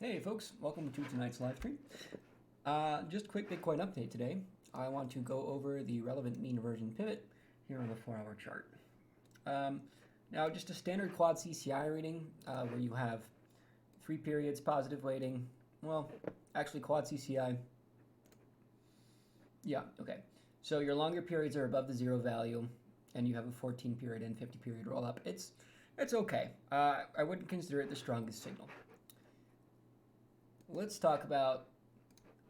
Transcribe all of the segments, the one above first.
Hey folks, welcome to tonight's live stream. Just a quick Bitcoin update today. I want to go over the relevant mean reversion pivot here on the 4-hour chart. Now just a standard quad CCI reading where you have 3 periods positive weighting. Well, actually quad CCI. Yeah, okay. So your longer periods are above the zero value and you have a 14 period and 50 period roll up. It's okay. I wouldn't consider it the strongest signal. Let's talk about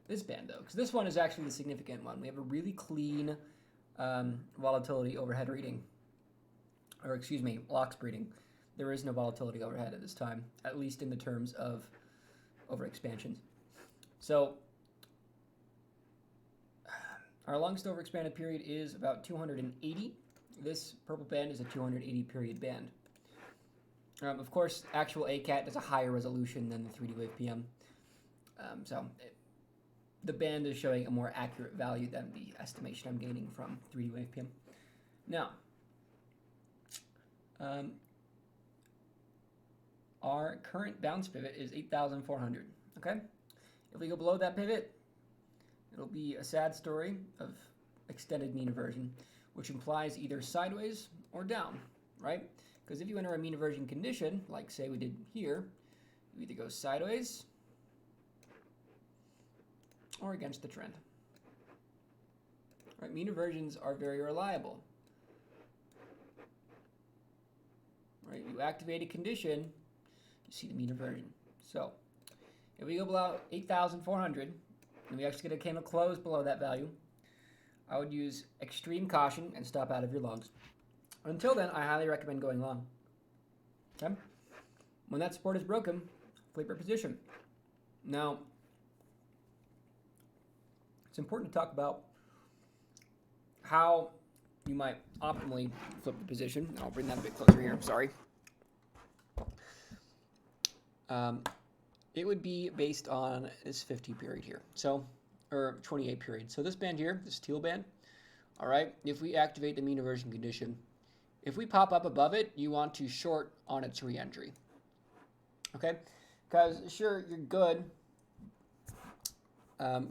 this band though, because this one is actually the significant one. We have a really clean volatility overhead reading, or excuse me, LOX reading. There is no volatility overhead at this time, at least in the terms of overexpansions. So our longest overexpanded period is about 280. This purple band is a 280 period band. Of course, actual ACAT is a higher resolution than the 3D wave PM. The band is showing a more accurate value than the estimation I'm gaining from 3D wave PM. Now, our current bounce pivot is 8,400. Okay, if we go below that pivot, it'll be a sad story of extended mean reversion, which implies either sideways or down, right? Because if you enter a mean reversion condition, like say we did here, you either go sideways or against the trend. Right, mean reversions are very reliable. Right, you activate a condition, you see the mean reversion. So if we go below 8,400 and we actually get a candle close below that value, I would use extreme caution and stop out of your longs. Until then, I highly recommend going long. Okay? When that support is broken, flip your position. Now, it's important to talk about how you might optimally flip the position. I'll bring that a bit closer here. Sorry. It would be based on this 50 period here. So, or 28 period. So this band here, this teal band, all right, if we activate the mean reversion condition, if we pop up above it, you want to short on its re-entry. Okay? Because sure, you're good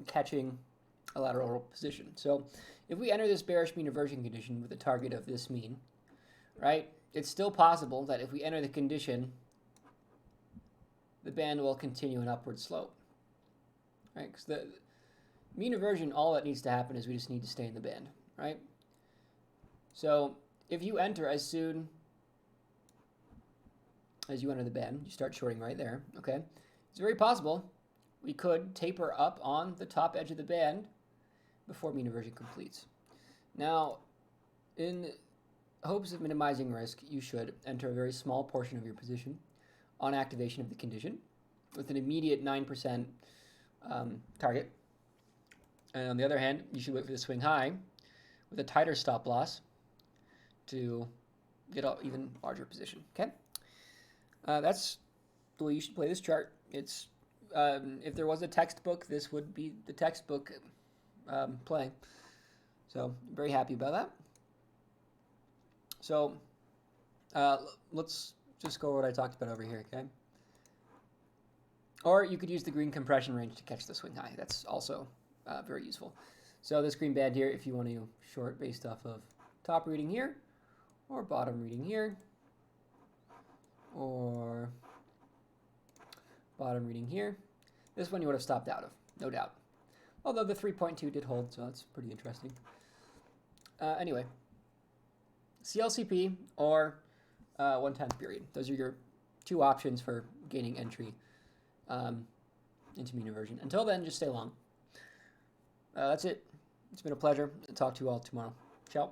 catching a lateral position. So if we enter this bearish mean reversion condition with a target of this mean, right, it's still possible that if we enter the condition, the band will continue an upward slope. Right? Because the mean reversion, all that needs to happen is we just need to stay in the band, right? So if you enter as soon as you enter the band, you start shorting right there, okay? It's very possible we could taper up on the top edge of the band before mean reversion completes. Now, in hopes of minimizing risk, you should enter a very small portion of your position on activation of the condition with an immediate 9% target. And on the other hand, you should wait for the swing high with a tighter stop loss to get an even larger position, okay? That's the way you should play this chart. It's if there was a textbook, this would be the textbook play. So I'm very happy about that. So let's just go over what I talked about over here, okay? Or you could use the green compression range to catch the swing high. That's also very useful. So this green band here, if you want to short based off of top reading here, or bottom reading here, or bottom reading here, this one you would have stopped out of, no doubt. Although the 3.2 did hold, so that's pretty interesting. Anyway, CLCP or 1/10 period. Those are your two options for gaining entry into mean reversion. Until then, just stay long. That's it. It's been a pleasure. I'll talk to you all tomorrow. Ciao.